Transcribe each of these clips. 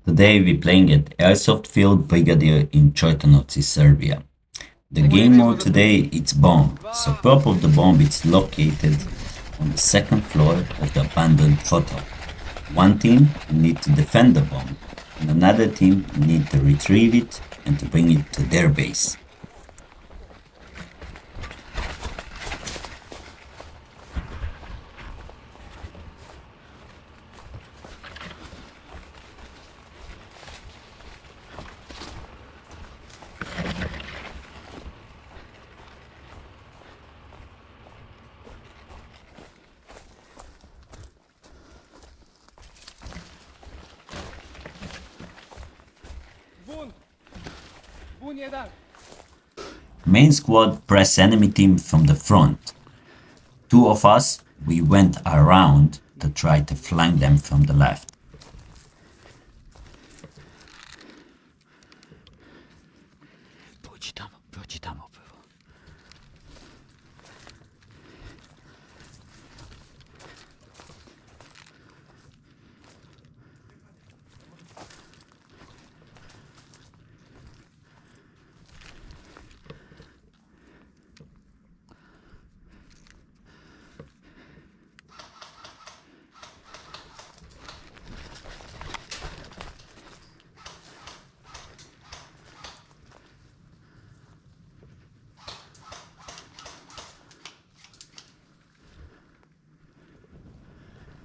Today we're playing at Airsoft Field Brigadir in Čortanovci, Serbia. The game mode today it's bomb, so prop of the bomb is located on the second floor of the abandoned hotel. One team need to defend the bomb, and another team need to retrieve it and to bring it to their base. Main squad press enemy team from the front. Two of us, we went around to try to flank them from the left. Prođi tamo prvo.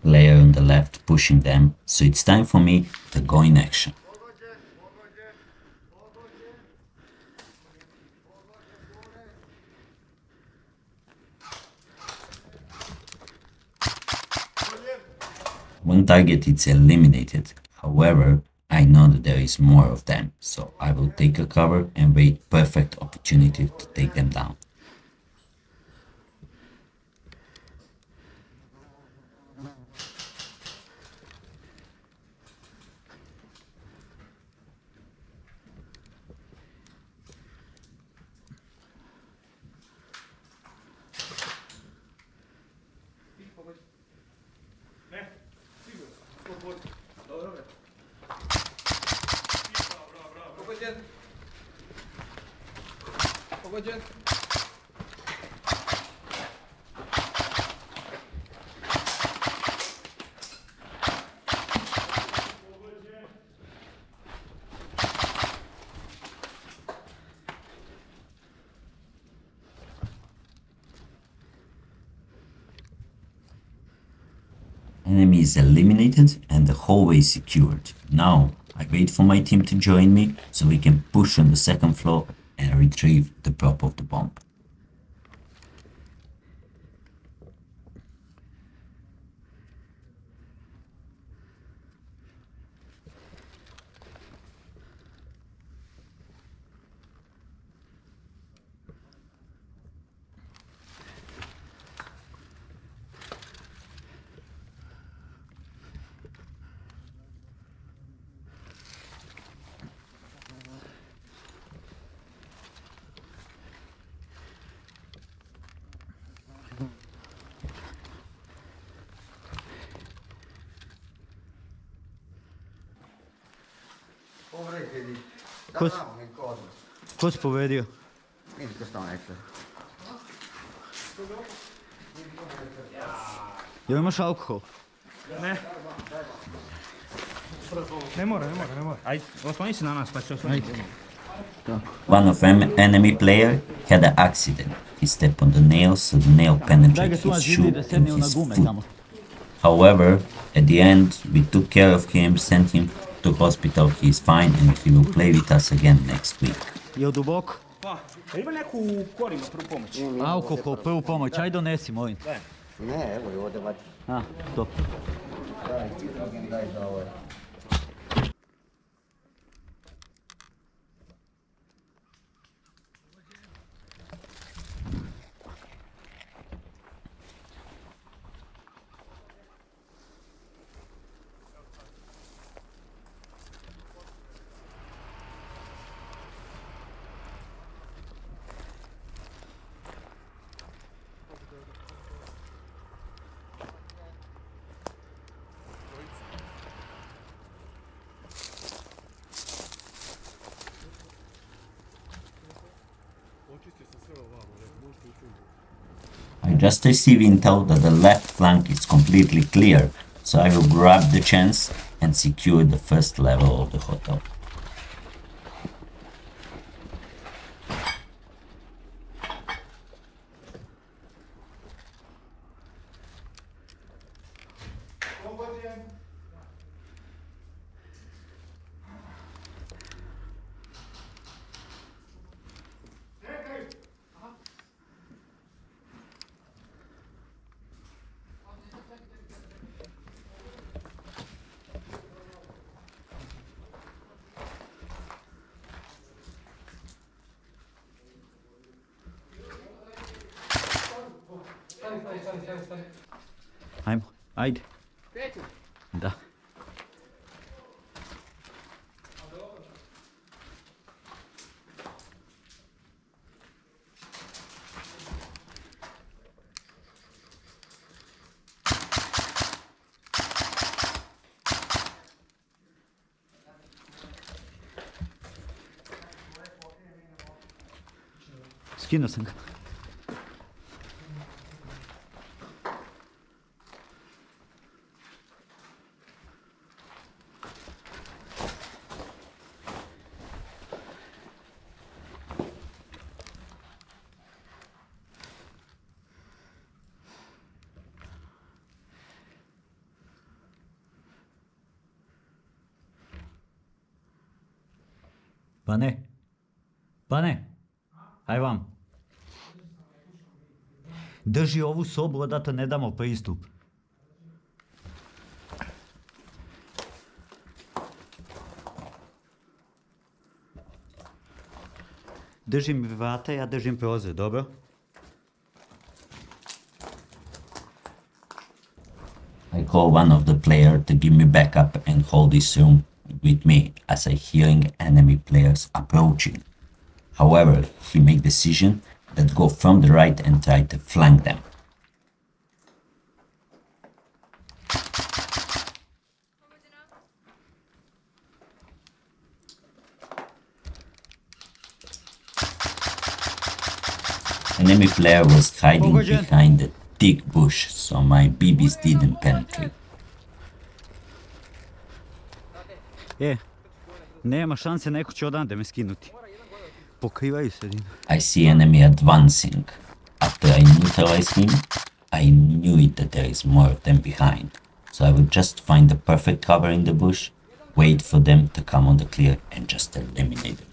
Player on the left pushing them, so it's time for me to go in action. One target is eliminated, however, I know that there is more of them, so I will take a cover and wait perfect opportunity to take them down. Enemy is eliminated and the hallway is secured. Now I wait for my team to join me so we can push on the second floor and retrieve the prop of the bomb. Ko si povedio? Vidi ko stao nešto. Jel imaš alkohol? Ne mora. Ajde, osloni se na nas, pa će osloniti. One of enemy player had an accident. He stepped on the nail, so the nail penetrated his shoe and his foot. However, at the end, we took care of him, sent him to hospital. He is fine and he will play with us again next week. Jel duboko? Pa, ima neku korima prvu pomoć. Alkohol, prvu pomoć, aj donesi, molim. Ne, evo je ovdje vadi. A, to. Daj, hidrogen daj za ovo. just received intel that the left flank is completely clear, so I will grab the chance and secure the first level of the hotel. Ajmo, ajde. Da. Skinuo sam ga. Pane? Pane? Aj vam. Drži ovu sobu da te ne damo pristup. Držim vrata, ja držim prozor, dobro? I call one of the players to give me backup and hold this room with me as I hearing enemy players approaching. However, he make decision that go from the right and try to flank them. Enemy player was hiding behind a thick bush, so my BBs didn't penetrate. Nema šanse, neko će odande me skinuti. Pokrivaju se. I see enemy advancing. After I neutralize him, I knew it that there is more of them behind. So I would just find the perfect cover in the bush, wait for them to come on the clear and just eliminate them.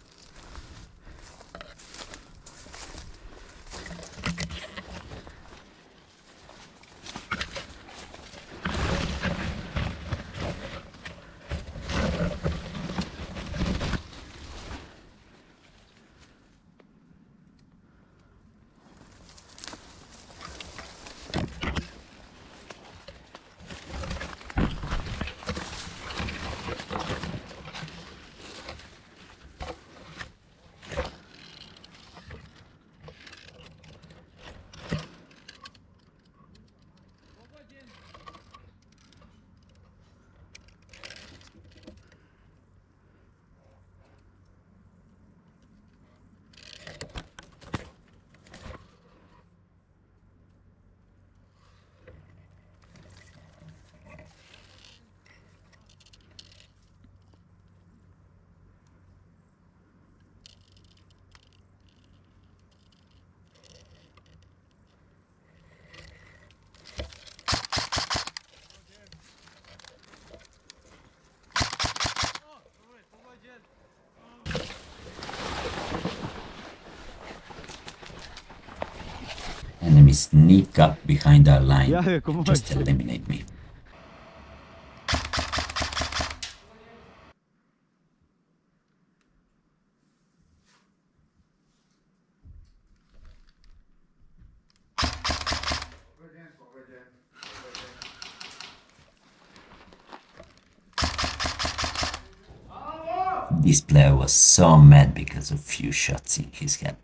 Enemy sneak up behind our line, just eliminate me. This player was so mad because of few shots in his head.